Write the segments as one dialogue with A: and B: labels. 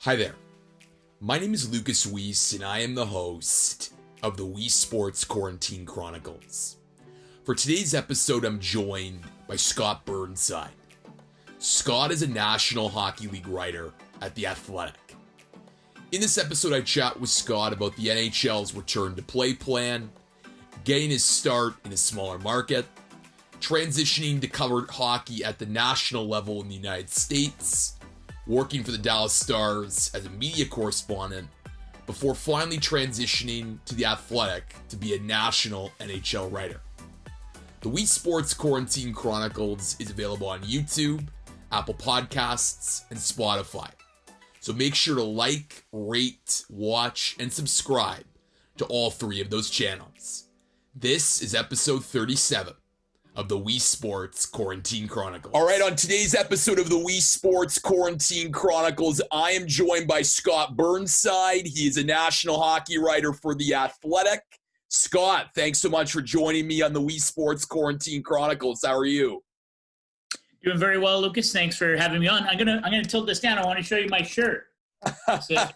A: Hi there. My name is Lucas Weiss, and I am the host of the Weesesports Quarantine Chronicles. For today's episode, I'm joined by Scott Burnside. Scott is a National Hockey League writer at The Athletic. In this episode, I chat with Scott about the NHL's return to play plan, getting his start in a smaller market, transitioning to cover hockey at the national level in the United States, working for the Dallas Stars as a media correspondent, before finally transitioning to The Athletic to be a national NHL writer. The Weesesports Quarantine Chronicles is available on YouTube, Apple Podcasts, and Spotify. So make sure to like, rate, watch, and subscribe to all three of those channels. This is episode 37 of the Weesports Quarantine Chronicles. All right, on today's episode of the Weesports Quarantine Chronicles, I am joined by Scott Burnside. He is a national hockey writer for The Athletic. Scott, thanks so much for joining me on the Weesports Quarantine Chronicles. How are you?
B: Doing very well, Lucas. Thanks for having me on. I'm gonna tilt this down. I want to show you my shirt. So,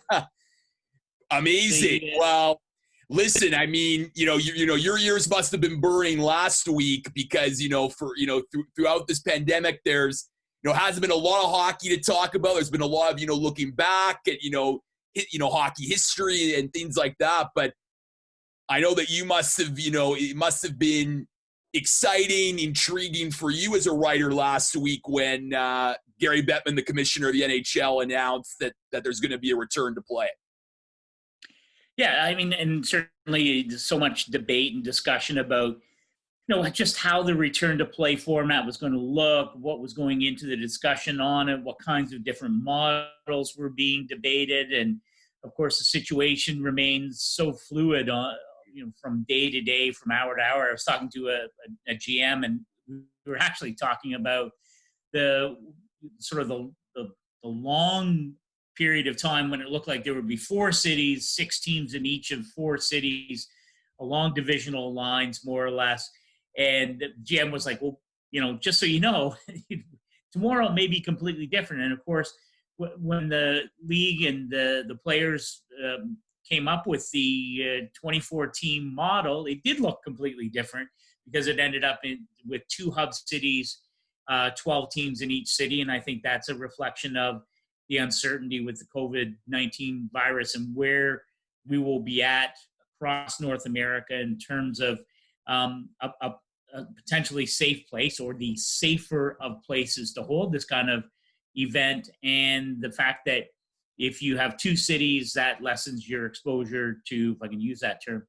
A: Amazing. Well, listen, I mean, your ears must have been burning last week because, throughout this pandemic, there's, hasn't been a lot of hockey to talk about. There's been a lot of, looking back at, hockey history and things like that. But I know that you must have, it must have been exciting, intriguing for you as a writer last week when Gary Bettman, the commissioner of the NHL, announced that there's going to be a return to play.
B: yeah, I mean, and certainly there's so much debate and discussion about, just how the return to play format was going to look, what was going into the discussion on it, what kinds of different models were being debated. And of course, the situation remains so fluid from day to day, from hour to hour. I was talking to a GM, and we were actually talking about the long period of time when it looked like there would be 4 cities, 6 teams in each of 4 cities, along divisional lines, more or less. And the GM was like, well, just so you know, tomorrow may be completely different. And of course, when the league and the players came up with the 24-team model, it did look completely different because it ended up with 2 hub cities, 12 teams in each city. And I think that's a reflection of the uncertainty with the COVID-19 virus and where we will be at across North America in terms of a potentially safe place, or the safer of places to hold this kind of event. And the fact that if you have 2 cities, that lessens your exposure to, if I can use that term,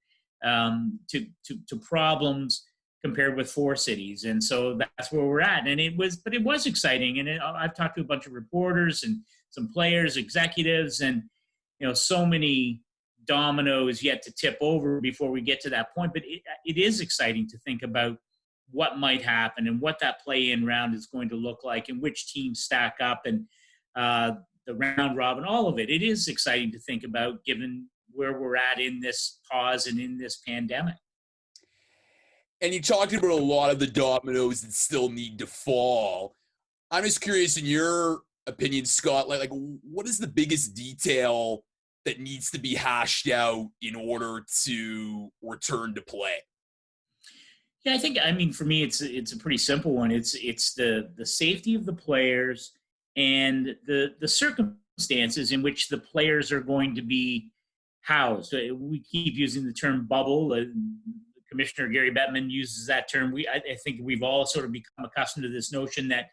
B: to problems compared with 4 cities. And so that's where we're at. And it was exciting. And I've talked to a bunch of reporters and some players, executives, and, so many dominoes yet to tip over before we get to that point. But it is exciting to think about what might happen and what that play-in round is going to look like and which teams stack up and the round robin, all of it. It is exciting to think about given where we're at in this pause and in this pandemic.
A: And you talked about a lot of the dominoes that still need to fall. I'm just curious, in your opinion, Scott, like what is the biggest detail that needs to be hashed out in order to return to play?
B: Yeah, for me, it's a pretty simple one. It's the safety of the players and the circumstances in which the players are going to be housed. We keep using the term bubble. Commissioner Gary Bettman uses that term. I think we've all sort of become accustomed to this notion that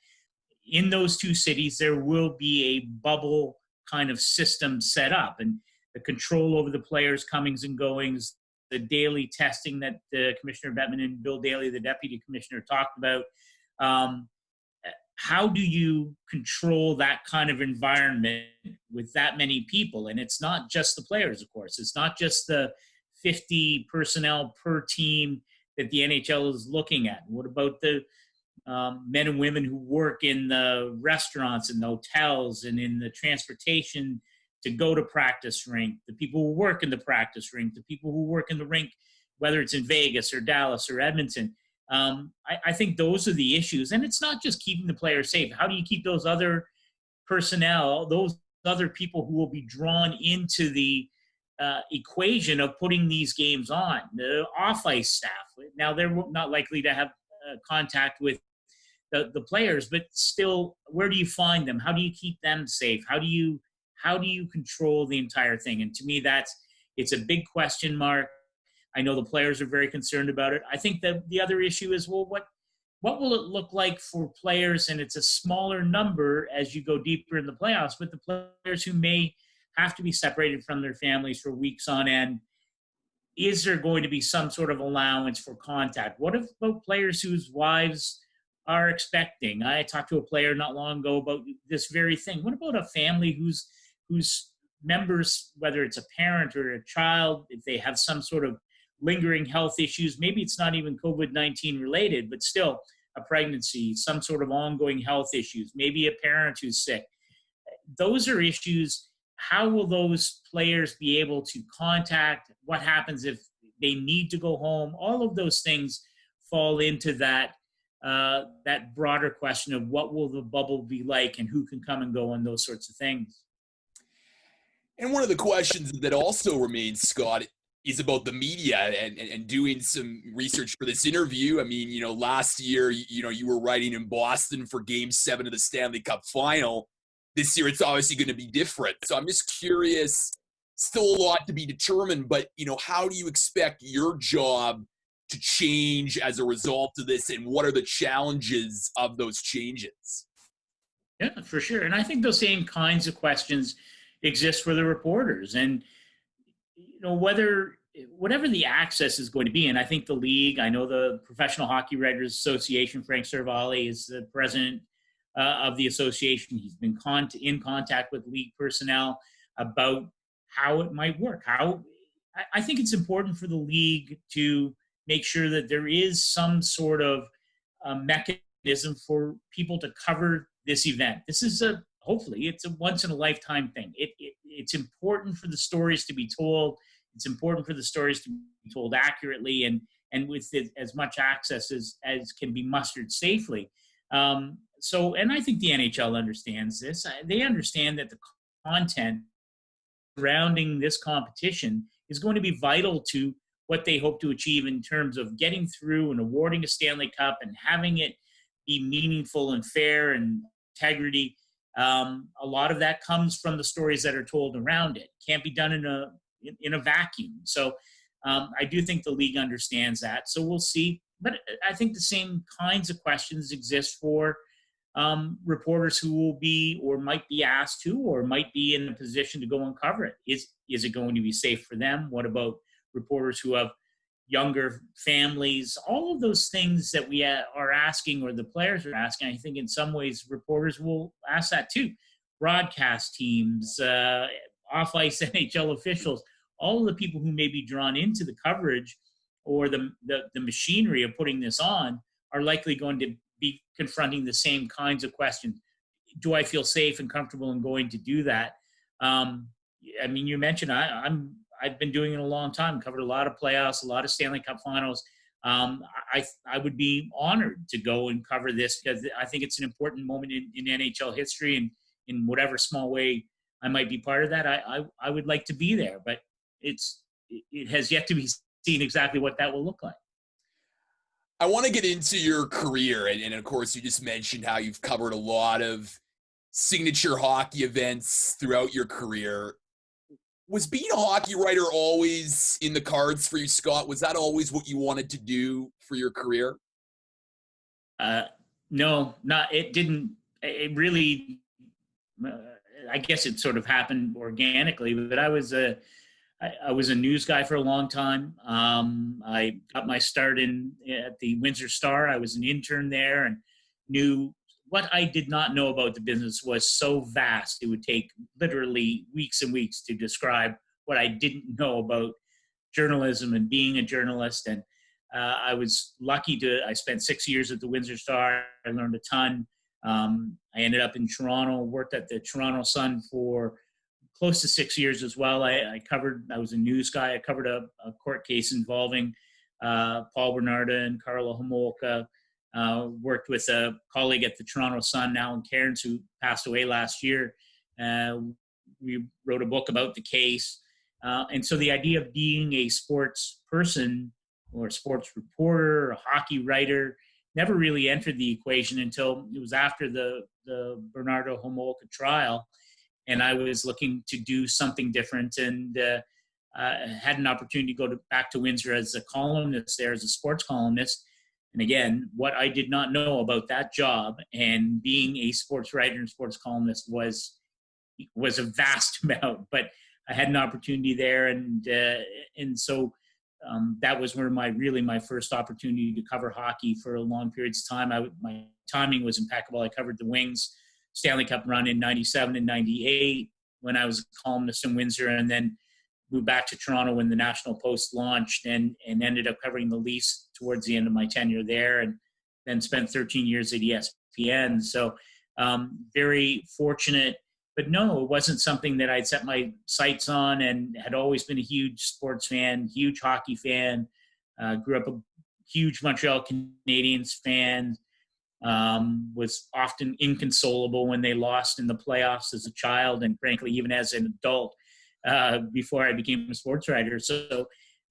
B: in those 2 cities, there will be a bubble kind of system set up, and the control over the players' comings and goings, the daily testing that Commissioner Bettman and Bill Daly, the deputy commissioner, talked about. How do you control that kind of environment with that many people? And it's not just the players, of course. It's not just the 50 personnel per team that the NHL is looking at. What about the men and women who work in the restaurants and the hotels and in the transportation to go to practice rink, the people who work in the practice rink, the people who work in the rink, whether it's in Vegas or Dallas or Edmonton. I think those are the issues. And it's not just keeping the players safe. How do you keep those other personnel, those other people who will be drawn into the equation of putting these games on. The off-ice staff, now they're not likely to have contact with the players, but still, where do you find them? How do you keep them safe? How do you control the entire thing? And to me, it's a big question mark. I know the players are very concerned about it. I think that the other issue is, well, what will it look like for players? And it's a smaller number as you go deeper in the playoffs, but the players who may have to be separated from their families for weeks on end, is there going to be some sort of allowance for contact? What about players whose wives are expecting? I talked to a player not long ago about this very thing. What about a family whose members, whether it's a parent or a child, if they have some sort of lingering health issues, maybe it's not even COVID-19 related, but still a pregnancy, some sort of ongoing health issues, maybe a parent who's sick. Those are issues. How will those players be able to contact? What happens if they need to go home? All of those things fall into that broader question of what will the bubble be like and who can come and go and those sorts of things.
A: And one of the questions that also remains, Scott, is about the media and doing some research for this interview. I mean, last year, you were writing in Boston for Game 7 of the Stanley Cup Final. This year, it's obviously going to be different. So I'm just curious, still a lot to be determined, but, how do you expect your job to change as a result of this, and what are the challenges of those changes?
B: Yeah, for sure. And I think those same kinds of questions exist for the reporters. And, whatever the access is going to be, and I think the league, I know the Professional Hockey Writers Association, Frank Cervalli is the president of the association. He's been in contact with league personnel about how it might work. I think it's important for the league to make sure that there is some sort of mechanism for people to cover this event. This is hopefully it's a once in a lifetime thing. It's important for the stories to be told. It's important for the stories to be told accurately and with as much access as can be mustered safely. And I think the NHL understands this. They understand that the content surrounding this competition is going to be vital to what they hope to achieve in terms of getting through and awarding a Stanley Cup and having it be meaningful and fair and integrity. A lot of that comes from the stories that are told around it. Can't be done in a vacuum. So I do think the league understands that. So we'll see. But I think the same kinds of questions exist for reporters who will be or might be asked to or might be in a position to go and cover it. Is it going to be safe for them? What about reporters who have younger families? All of those things that we are asking, or the players are asking, I think in some ways reporters will ask that too. Broadcast teams, off-ice NHL officials, all of the people who may be drawn into the coverage or the machinery of putting this on are likely going to be confronting the same kinds of questions. Do I feel safe and comfortable in going to do that? I mean, you mentioned I've been doing it a long time, covered a lot of playoffs, a lot of Stanley Cup finals. I would be honored to go and cover this because I think it's an important moment in NHL history, and in whatever small way I might be part of that, I would like to be there. But it has yet to be seen exactly what that will look like.
A: I want to get into your career, and of course, you just mentioned how you've covered a lot of signature hockey events throughout your career. Was being a hockey writer always in the cards for you, Scott? Was that always what you wanted to do for your career?
B: No, it didn't. It really, I guess it sort of happened organically, but I was a news guy for a long time. I got my start at the Windsor Star. I was an intern there and knew what I did not know about the business was so vast. It would take literally weeks and weeks to describe what I didn't know about journalism and being a journalist. And I was lucky I spent 6 years at the Windsor Star. I learned a ton. I ended up in Toronto, worked at the Toronto Sun for close to 6 years as well. I was a news guy. I covered a court case involving Paul Bernarda and Carla Homolka. Worked with a colleague at the Toronto Sun, Alan Cairns, who passed away last year. we wrote a book about the case. And so the idea of being a sports person or a sports reporter or a hockey writer never really entered the equation until it was after the Bernardo Homolka trial. And I was looking to do something different, and had an opportunity to go back to Windsor as a columnist there, as a sports columnist. And again, what I did not know about that job and being a sports writer and sports columnist was a vast amount. But I had an opportunity there, and so that was where my first opportunity to cover hockey for long periods of time. My timing was impeccable. I covered the Wings Stanley Cup run in 97 and 98 when I was a columnist in Windsor, and then moved back to Toronto when the National Post launched, and ended up covering the Leafs towards the end of my tenure there, and then spent 13 years at ESPN. So very fortunate. But no, it wasn't something that I'd set my sights on, and had always been a huge sports fan, huge hockey fan. Grew up a huge Montreal Canadiens fan. Was often inconsolable when they lost in the playoffs as a child, and frankly, even as an adult, before I became a sports writer. So,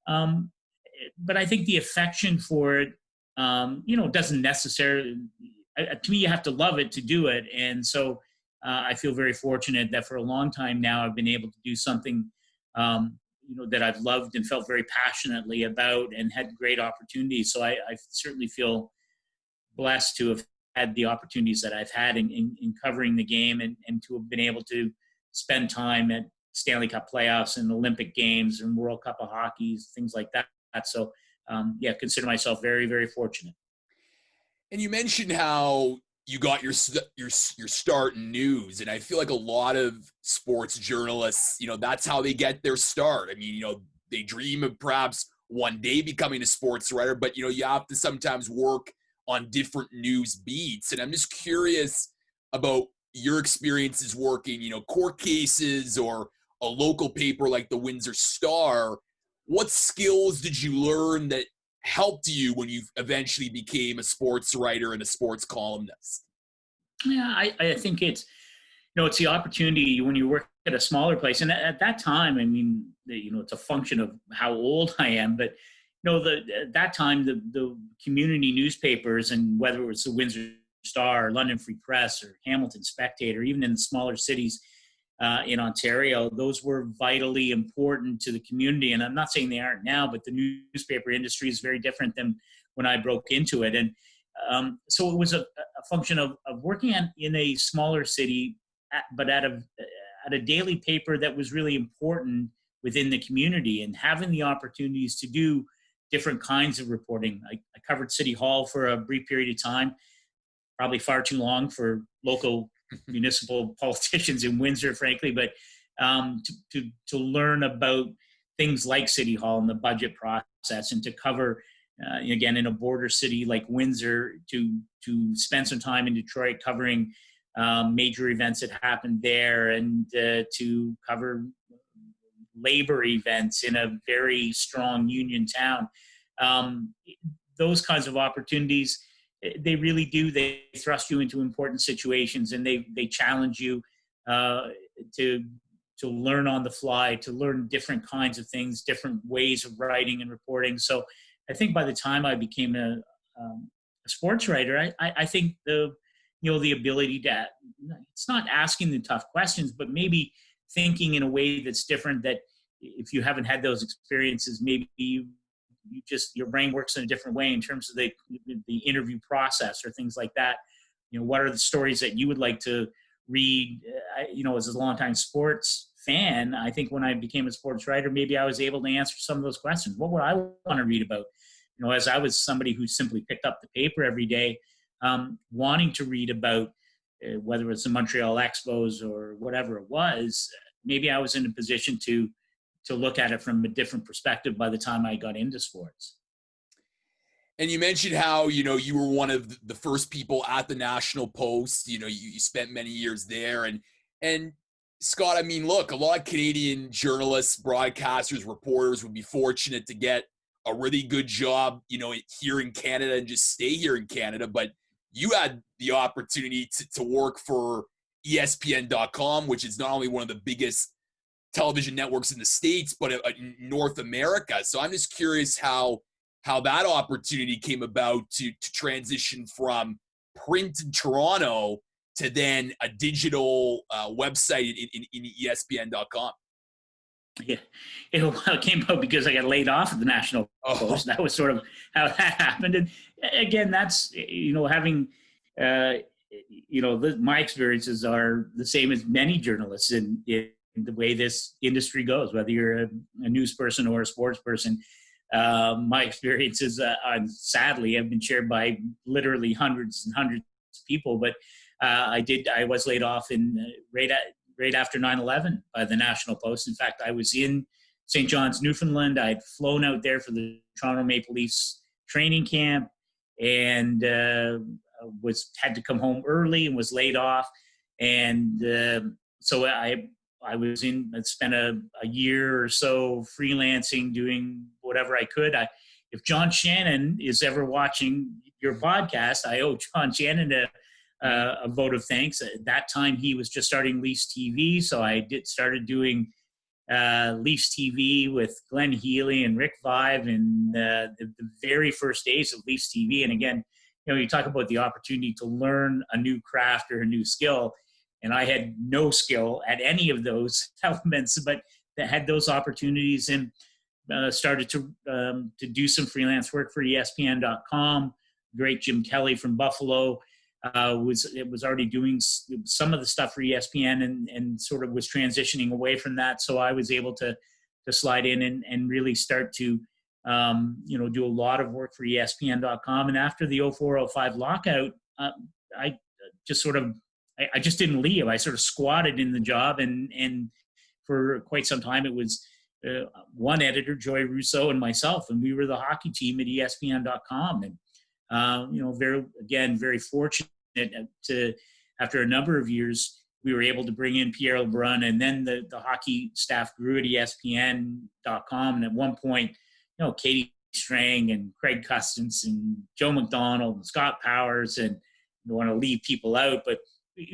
B: but I think the affection for it, doesn't necessarily, to me, you have to love it to do it. And so I feel very fortunate that for a long time now, I've been able to do something, that I've loved and felt very passionately about, and had great opportunities. So I certainly feel blessed to have had the opportunities that I've had in covering the game, and to have been able to spend time at Stanley Cup playoffs and Olympic Games and World Cup of Hockey, things like that. So, consider myself very, very fortunate.
A: And you mentioned how you got your start in news, and I feel like a lot of sports journalists, that's how they get their start. I mean, they dream of perhaps one day becoming a sports writer, but you have to sometimes work on different news beats. And I'm just curious about your experiences working, court cases or a local paper like the Windsor Star. What skills did you learn that helped you when you eventually became a sports writer and a sports columnist?
B: Yeah, I think it's the opportunity when you work at a smaller place. And at that time, I mean, it's a function of how old I am, but at that time, the community newspapers, and whether it was the Windsor Star, or London Free Press, or Hamilton Spectator, even in the smaller cities in Ontario, those were vitally important to the community. And I'm not saying they aren't now, but the newspaper industry is very different than when I broke into it. And so it was a function of working in a smaller city, but at a daily paper that was really important within the community, and having the opportunities to do different kinds of reporting. I covered City Hall for a brief period of time, probably far too long for local municipal politicians in Windsor, frankly, but to learn about things like City Hall and the budget process, and to cover, again, in a border city like Windsor, to spend some time in Detroit covering major events that happened there, and to cover labor events in a very strong union town. Those kinds of opportunities, they really do. They thrust you into important situations, and they challenge you to learn on the fly, to learn different kinds of things, different ways of writing and reporting. So I think by the time I became a sports writer, I think the ability to, it's not asking the tough questions, but maybe thinking in a way that's different, that if you haven't had those experiences, maybe your brain works in a different way in terms of the interview process or things like that. What are the stories that you would like to read? As a longtime sports fan, I think when I became a sports writer, maybe I was able to answer some of those questions. What would I want to read about? As I was somebody who simply picked up the paper every day, wanting to read about whether it's the Montreal Expos or whatever it was, maybe I was in a position to look at it from a different perspective by the time I got into sports.
A: And you mentioned how, you were one of the first people at the National Post. You spent many years there. And Scott, I mean, look, a lot of Canadian journalists, broadcasters, reporters would be fortunate to get a really good job, here in Canada and just stay here in Canada. But you had the opportunity to work for ESPN.com, which is not only one of the biggest television networks in the States, but in North America. So I'm just curious how that opportunity came about to transition from print in Toronto to then a digital website in ESPN.com.
B: Yeah, it came out because I got laid off at the National Post. That was sort of how that happened. And again, that's, having, my experiences are the same as many journalists in the way this industry goes, whether you're a news person or a sports person. My experiences, sadly, have been shared by literally hundreds and hundreds of people. But I was laid off right after 9/11 by the National Post. In fact, I was in St. John's, Newfoundland. I had flown out there for the Toronto Maple Leafs training camp, and had to come home early and was laid off. And so I spent a year or so freelancing, doing whatever I could. If John Shannon is ever watching your podcast, I owe John Shannon a vote of thanks. At that time, he was just starting Leafs TV, so I started doing Leafs TV with Glenn Healy and Rick Vive in the very first days of Leafs TV. And again, you talk about the opportunity to learn a new craft or a new skill. And I had no skill at any of those elements, but that had those opportunities, and started to do some freelance work for ESPN.com. Great Jim Kelly from Buffalo was already doing some of the stuff for ESPN, and sort of was transitioning away from that. So I was able to slide in and really start to do a lot of work for ESPN.com. And after the 04-05 lockout, I just didn't leave. I sort of squatted in the job, and for quite some time it was one editor, Joy Russo, and myself, and we were the hockey team at ESPN.com. And very fortunate to, after a number of years, we were able to bring in Pierre LeBrun, and then the hockey staff grew at ESPN.com. And at one point, Katie Strang and Craig Custance and Joe McDonald and Scott Powers, and I don't want to leave people out, but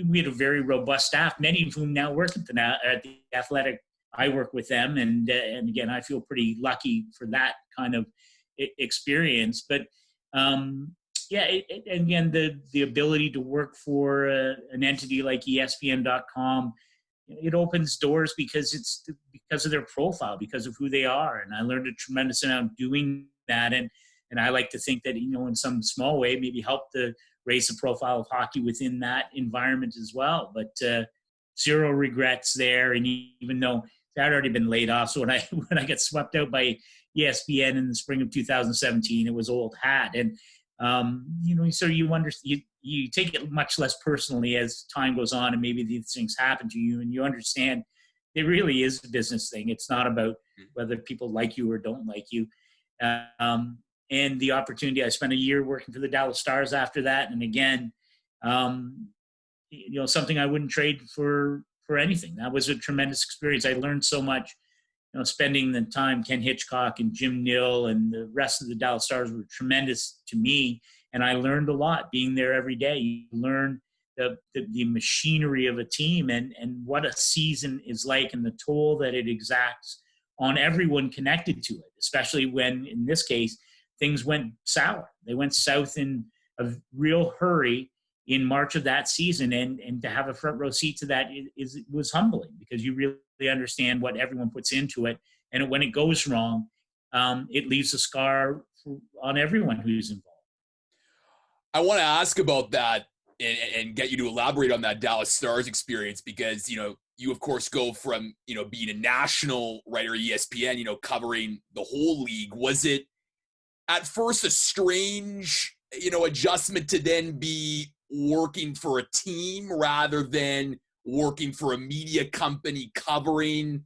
B: we had a very robust staff, many of whom now work at the Athletic. I work with them, and again, I feel pretty lucky for that kind of experience. But again, the ability to work for an entity like ESPN.com, it opens doors because of their profile, because of who they are, and I learned a tremendous amount doing that. And I like to think that in some small way, maybe help to raise the profile of hockey within that environment as well. But zero regrets there. And even though I'd already been laid off, so when I got swept out by ESPN in the spring of 2017, it was old hat. And so you take it much less personally as time goes on, and maybe these things happen to you, and you understand it really is a business thing. It's not about whether people like you or don't like you. And the opportunity, I spent a year working for the Dallas Stars after that. And again, something I wouldn't trade for anything. That was a tremendous experience. I learned so much, spending the time. Ken Hitchcock and Jim Nill and the rest of the Dallas Stars were tremendous to me. And I learned a lot being there every day. You learn the machinery of a team and what a season is like, and the toll that it exacts on everyone connected to it, especially when, in this case, things went sour. They went south in a real hurry in March of that season, and to have a front row seat to that was humbling, because you really understand what everyone puts into it, and when it goes wrong, it leaves a scar on everyone who's involved.
A: I want to ask about that and get you to elaborate on that Dallas Stars experience, because you of course go from being a national writer at ESPN, covering the whole league. Was it at first a strange adjustment to then be working for a team rather than working for a media company covering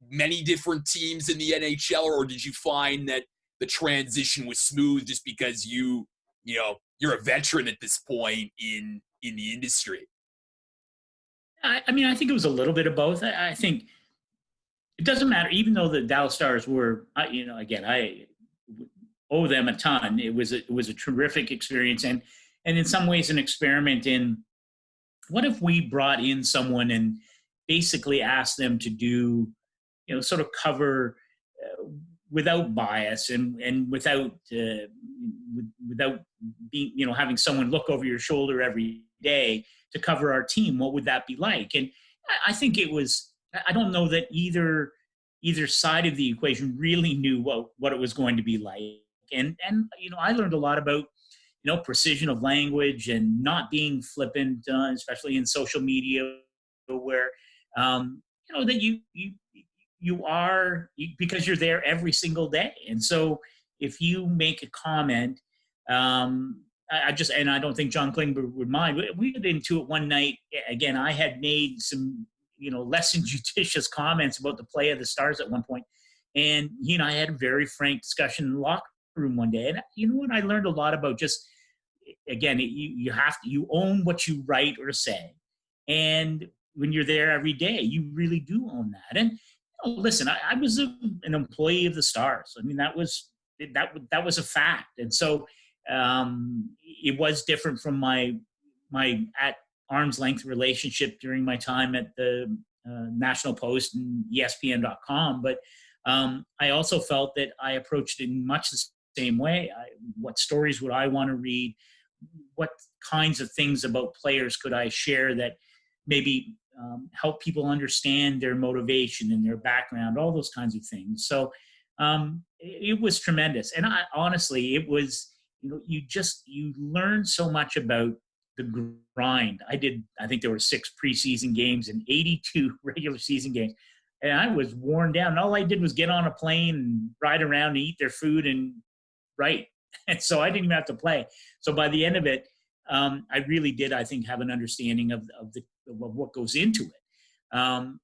A: many different teams in the NHL, or did you find that the transition was smooth just because you're a veteran at this point in the industry?
B: I think it was a little bit of both. I think it doesn't matter, even though the Dallas Stars were, again, I owe them a ton. It was a terrific experience, and in some ways an experiment in what if we brought in someone and basically asked them to do, sort of cover without bias and without being, having someone look over your shoulder every day to cover our team? What would that be like? And I think I don't know that either side of the equation really knew what it was going to be like. And I learned a lot about, precision of language and not being flippant, especially in social media, where, that you are, because you're there every single day. And so if you make a comment, I don't think John Klingberg would mind. We got into it one night. Again, I had made some, less than judicious comments about the play of the Stars at one point. And he and I had a very frank discussion in the locker room one day. And you know what? I learned a lot about just, again, you own what you write or say. And when you're there every day, you really do own that. And listen, I was an employee of the Stars. I mean, that was a fact. And so it was different from my at arm's length relationship during my time at the National Post and ESPN.com. But I also felt that I approached it in much the same way. What stories would I want to read? What kinds of things about players could I share that maybe help people understand their motivation and their background, all those kinds of things. So it was tremendous. And honestly, it was, you learn so much about the grind. I think there were 6 preseason games and 82 regular season games. And I was worn down. And all I did was get on a plane and ride around and eat their food and write. And so I didn't even have to play. So by the end of it, I really did, I think, have an understanding of what goes into it. And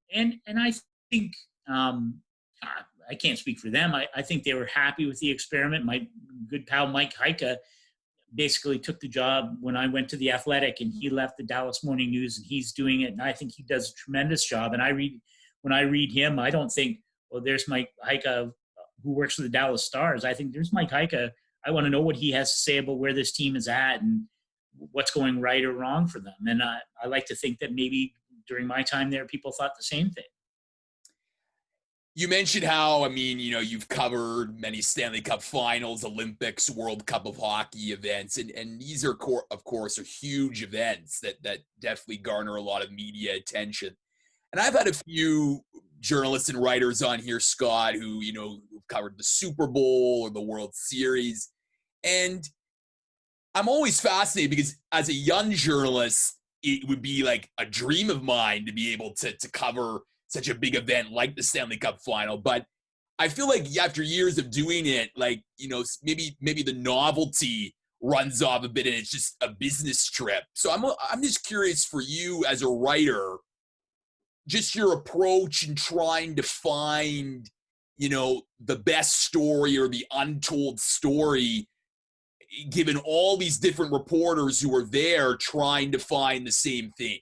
B: I think, I can't speak for them. I think they were happy with the experiment. My good pal, Mike Heika, basically took the job when I went to the Athletic, and he left the Dallas Morning News, and he's doing it. And I think he does a tremendous job. And when I read him, I don't think, well, there's Mike Heika who works for the Dallas Stars. I think there's Mike Heika. I want to know what he has to say about where this team is at and what's going right or wrong for them. And I like to think that maybe during my time there, people thought the same thing.
A: You mentioned how, you've covered many Stanley Cup finals, Olympics, World Cup of Hockey events, and these are, of course, are huge events that definitely garner a lot of media attention. And I've had a few journalists and writers on here, Scott, who, who've covered the Super Bowl or the World Series. And I'm always fascinated because as a young journalist, it would be like a dream of mine to be able to cover such a big event like the Stanley Cup final. But I feel like after years of doing it, maybe the novelty runs off a bit and it's just a business trip. So I'm just curious for you as a writer, just your approach in trying to find, the best story or the untold story, given all these different reporters who are there trying to find the same thing.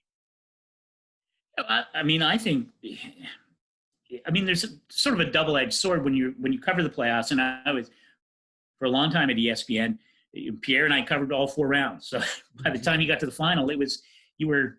B: I think, there's sort of a double-edged sword when you cover the playoffs. And I was, for a long time at ESPN, Pierre and I covered all 4 rounds. So by the time you got to the final, it was, you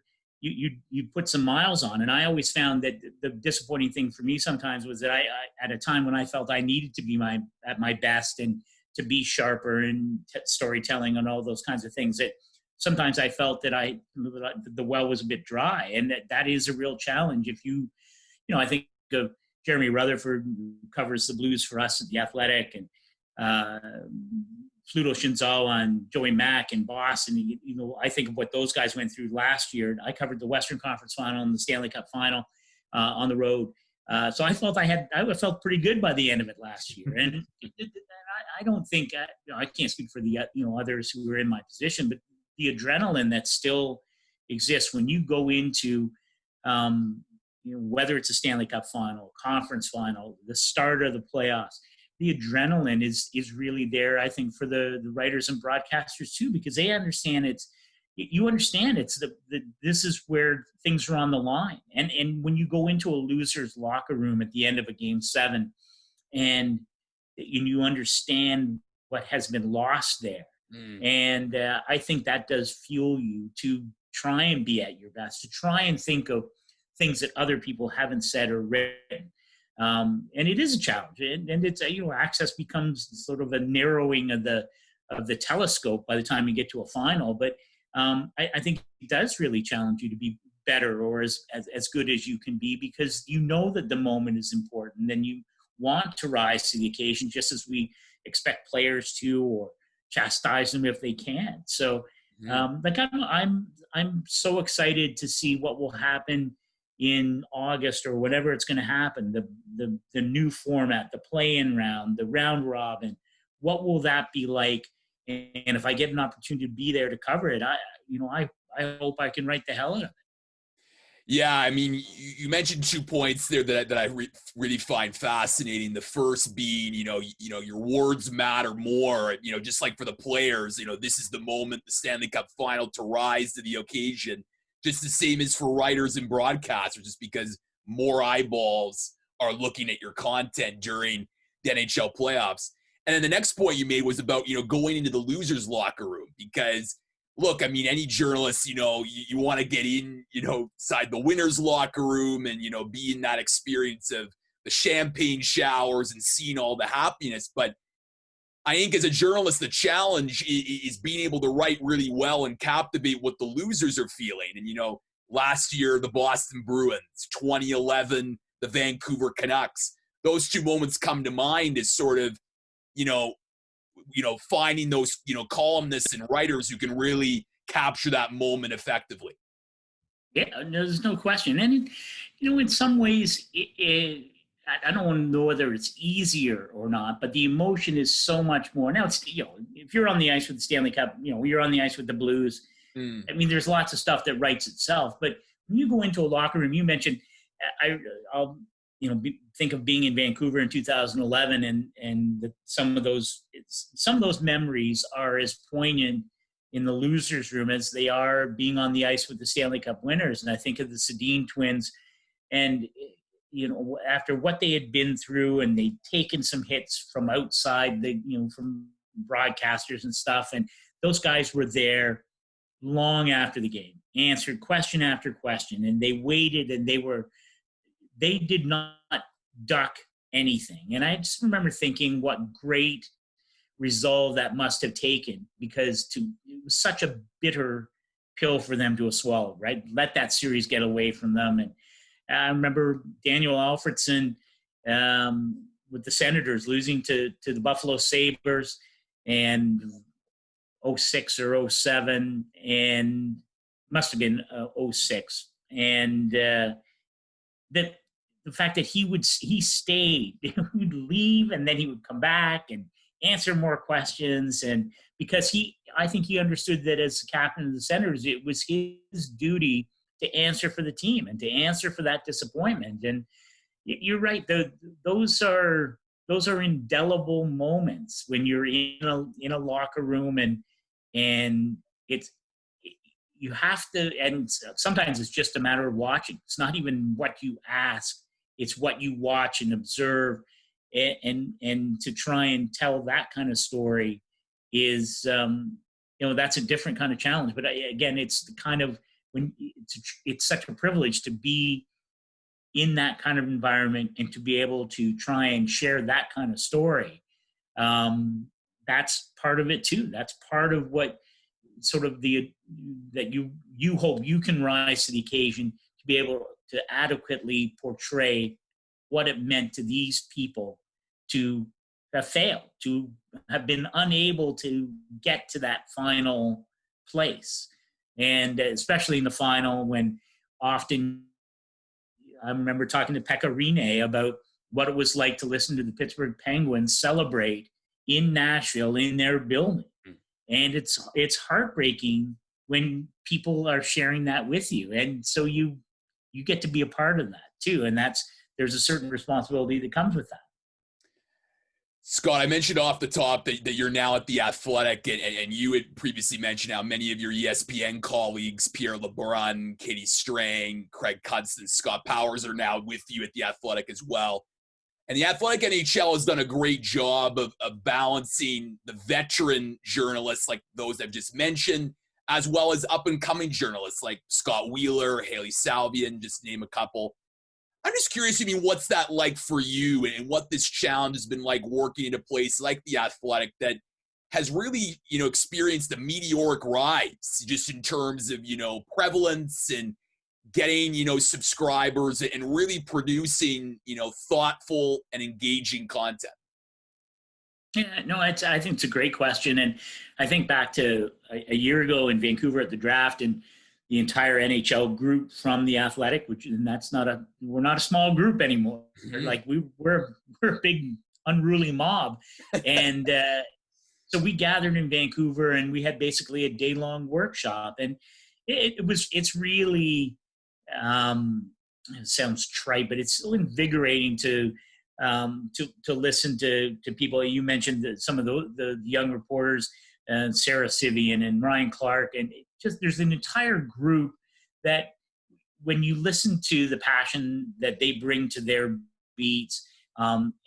B: put some miles on. And I always found that the disappointing thing for me sometimes was that I at a time when I felt I needed to be at my best and to be sharper in storytelling and all those kinds of things, that sometimes I felt that the well was a bit dry, and that is a real challenge. If I think of Jeremy Rutherford, who covers the Blues for us at the Athletic, and Fluto Shinzawa and Joey Mack in Boston. I think of what those guys went through last year. I covered the Western Conference Final and the Stanley Cup Final on the road. So I felt I felt pretty good by the end of it last year. And I don't think I can't speak for the others who were in my position, but the adrenaline that still exists when you go into whether it's a Stanley Cup Final, conference final, the start of the playoffs, the adrenaline is really there, I think, for the writers and broadcasters too, because they understand this is where things are on the line. And when you go into a loser's locker room at the end of a game 7 and you understand what has been lost there. And I think that does fuel you to try and be at your best, to try and think of things that other people haven't said or written. And it is a challenge, and it's access becomes sort of a narrowing of the telescope by the time you get to a final. But I think it does really challenge you to be better or as good as you can be, because you know that the moment is important and you want to rise to the occasion, just as we expect players to, or chastise them if they can't. So I'm so excited to see what will happen in August or whatever it's going to happen, the new format, the play-in round, the round robin. What will that be like? And if I get an opportunity to be there to cover it, I hope I can write the hell out of it.
A: Yeah, I mean, you mentioned 2 points there that I really find fascinating. The first being, your words matter more. Just like for the players, this is the moment, the Stanley Cup final, to rise to the occasion. Just the same as for writers and broadcasters, just because more eyeballs are looking at your content during the NHL playoffs. And then the next point you made was about, going into the losers' locker room, because look, I mean, any journalist, you want to get in, inside the winner's locker room and, be in that experience of the champagne showers and seeing all the happiness. But I think as a journalist, the challenge is being able to write really well and captivate what the losers are feeling. And, last year, the Boston Bruins, 2011, the Vancouver Canucks, those 2 moments come to mind as sort of, finding those, columnists and writers who can really capture that moment effectively.
B: Yeah, there's no question. And, in some ways, I don't want to know whether it's easier or not, but the emotion is so much more. Now, it's, if you're on the ice with the Stanley Cup, you're on the ice with the Blues. I mean, there's lots of stuff that writes itself. But when you go into a locker room, you mentioned, I'll think of being in Vancouver in 2011, and some of those memories are as poignant in the losers' room as they are being on the ice with the Stanley Cup winners. And I think of the Sedin twins, and after what they had been through, and they'd taken some hits from outside, from broadcasters and stuff, and those guys were there long after the game, answered question after question, and they waited, and they did not duck anything. And I just remember thinking what great resolve that must have taken, because it was such a bitter pill for them to swallow, right? Let that series get away from them. And I remember Daniel Alfredsson with the Senators losing to the Buffalo Sabres and 06 or 07, and must have been 06. And that the fact that he stayed, he would leave and then he would come back and answer more questions. And because I think he understood that as captain of the Senators, it was his duty to answer for the team and to answer for that disappointment. And you're right. Those are indelible moments when you're in a locker room, and you have to, and sometimes it's just a matter of watching. It's not even what you ask. It's what you watch and observe, and to try and tell that kind of story is, that's a different kind of challenge. But again, it's the kind of, when it's such a privilege to be in that kind of environment and to be able to try and share that kind of story. That's part of it too. That's part of what sort of that you hope you can rise to the occasion to be able to adequately portray what it meant to these people to have failed, to have been unable to get to that final place. And especially in the final, when often, I remember talking to Pekka Rinne about what it was like to listen to the Pittsburgh Penguins celebrate in Nashville in their building. And it's heartbreaking when people are sharing that with you. And so you get to be a part of that too. And there's a certain responsibility that comes with that.
A: Scott, I mentioned off the top that you're now at The Athletic, and you had previously mentioned how many of your ESPN colleagues, Pierre LeBrun, Katie Strang, Craig Cudston, Scott Powers, are now with you at The Athletic as well. And The Athletic NHL has done a great job of balancing the veteran journalists like those I've just mentioned, as well as up-and-coming journalists like Scott Wheeler, Haley Salvian, just name a couple. I'm just curious, what's that like for you, and what this challenge has been like working in a place like The Athletic that has really, experienced a meteoric rise just in terms of, prevalence and getting, subscribers and really producing, thoughtful and engaging content?
B: Yeah, no, I think it's a great question. And I think back to a year ago in Vancouver at the draft, and the entire NHL group from The Athletic, we're not a small group anymore.
A: Mm-hmm.
B: Like we're a big unruly mob. And so we gathered in Vancouver, and we had basically a day-long workshop. And it's really, it sounds trite, but it's still invigorating to listen to people. You mentioned some of the young reporters, Sarah Sivian and Ryan Clark, and there's an entire group that, when you listen to the passion that they bring to their beats,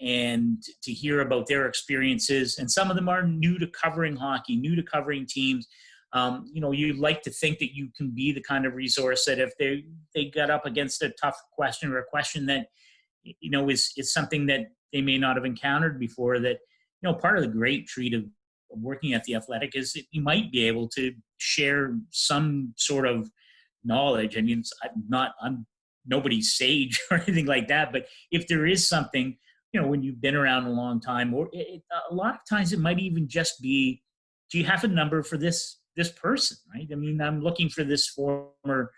B: and to hear about their experiences, and some of them are new to covering hockey, new to covering teams. You'd like to think that you can be the kind of resource that if they got up against a tough question, or a question that is something that they may not have encountered before, that part of the great treat of working at The Athletic is that you might be able to share some sort of knowledge. I mean, I'm nobody's sage or anything like that, but if there is something, when you've been around a long time, or a lot of times it might even just be, do you have a number for this person, right? I mean, I'm looking for this former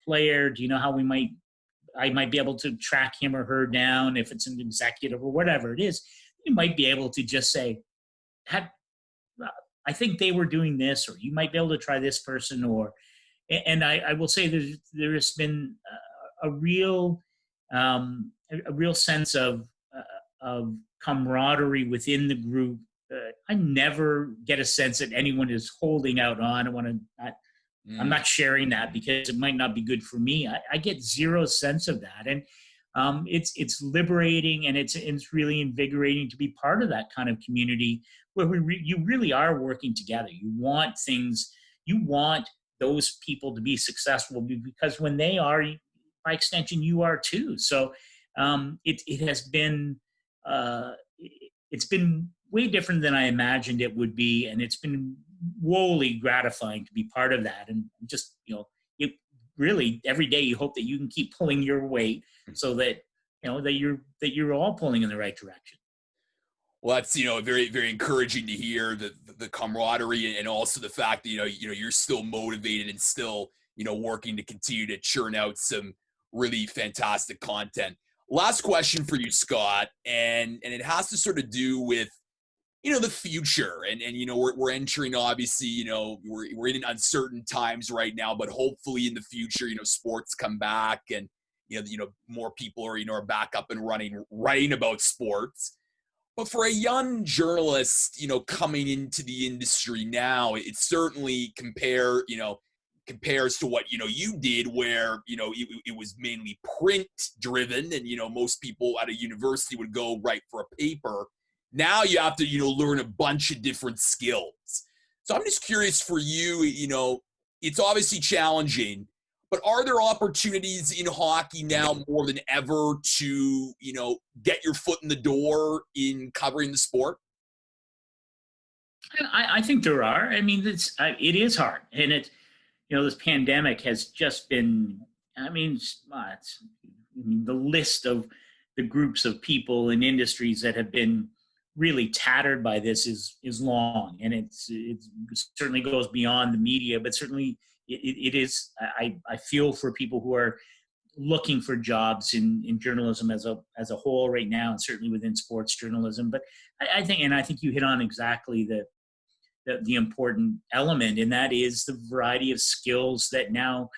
B: player. Do you know how I might be able to track him or her down, if it's an executive or whatever it is? You might be able to just say, I think they were doing this, or you might be able to try this person. And I will say there has been a real sense of camaraderie within the group. I never get a sense that anyone is holding out on. I'm not sharing that because it might not be good for me. I get zero sense of that. And it's liberating, and it's really invigorating to be part of that kind of community where you really are working together. You want those people to be successful, because when they are, by extension, you are too. So it has been it's been way different than I imagined it would be, and it's been woefully gratifying to be part of that. And just it really, every day you hope that you can keep pulling your weight, so that that you're all pulling in the right direction.
A: Well, that's very, very encouraging to hear the camaraderie, and also the fact that you're still motivated and still working to continue to churn out some really fantastic content. Last question for you, Scott, and it has to sort of do with the future, and we're entering, obviously, we're in uncertain times right now, but hopefully in the future, sports come back, and more people are back up and running, writing about sports. But for a young journalist, coming into the industry now, it certainly compares to what you did, where it was mainly print driven, and most people at a university would go write for a paper. Now you have to learn a bunch of different skills. So I'm just curious for you, it's obviously challenging, but are there opportunities in hockey now more than ever to get your foot in the door in covering the sport?
B: I think there are. I mean, it is hard, and this pandemic has just been. I mean, the list of the groups of people and industries that have been really tattered by this is long, and it certainly goes beyond the media, but certainly it is. I feel for people who are looking for jobs in journalism as a whole right now, and certainly within sports journalism. But I think you hit on exactly the important element, and that is the variety of skills that now,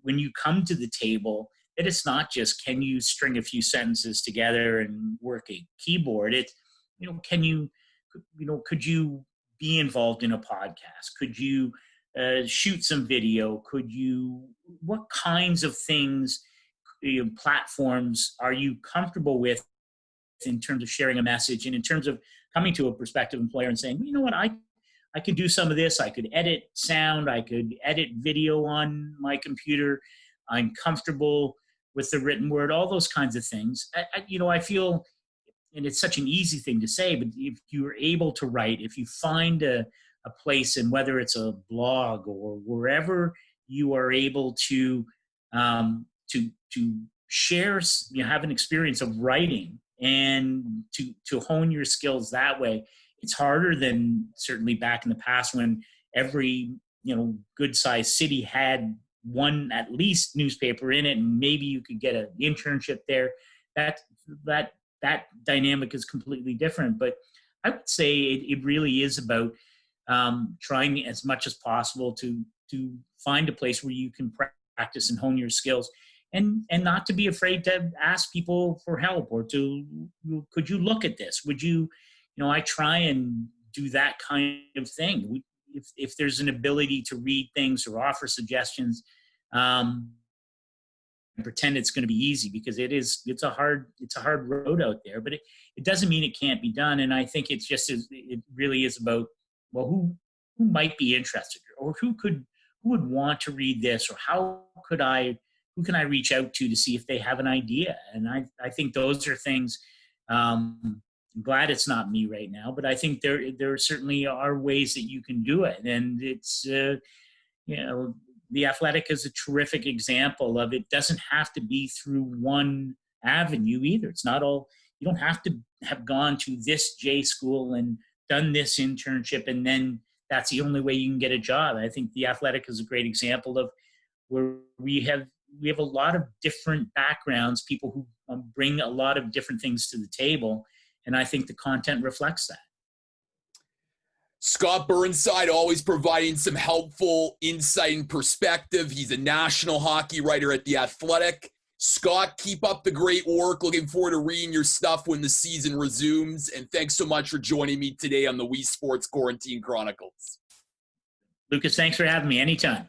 B: when you come to the table, that it's not just, can you string a few sentences together and work a keyboard. It's, could you be involved in a podcast? Could you shoot some video? What kinds of things, platforms are you comfortable with in terms of sharing a message, and in terms of coming to a prospective employer and saying, you know what, I could do some of this. I could edit sound. I could edit video on my computer. I'm comfortable with the written word, all those kinds of things. I feel, and it's such an easy thing to say, but if you're able to write, if you find a place, and whether it's a blog or wherever you are able to share, have an experience of writing and to hone your skills that way. It's harder than certainly back in the past when every good sized city had one at least newspaper in it, and maybe you could get an internship there. That dynamic is completely different. But I would say it really is about trying as much as possible to find a place where you can practice and hone your skills, and not to be afraid to ask people for help, or could you look at this? Would you, I try and do that kind of thing. If there's an ability to read things or offer suggestions, and pretend it's going to be easy, because it's a hard road out there, but it doesn't mean it can't be done. And I think it really is about, well, who might be interested, or who would want to read this, or who can I reach out to see if they have an idea? And I think those are things. I'm glad it's not me right now, but I think there certainly are ways that you can do it. And it's, The Athletic is a terrific example of it. Doesn't have to be through one avenue either. It's not all, you don't have to have gone to this J school and done this internship and then that's the only way you can get a job. I think The Athletic is a great example of where we have a lot of different backgrounds, people who bring a lot of different things to the table. And I think the content reflects that.
A: Scott Burnside always providing some helpful insight and perspective. He's a national hockey writer at The Athletic. Scott, keep up the great work. Looking forward to reading your stuff when the season resumes. And thanks so much for joining me today on the Weesports Quarantine Chronicles.
B: Lucas, thanks for having me anytime.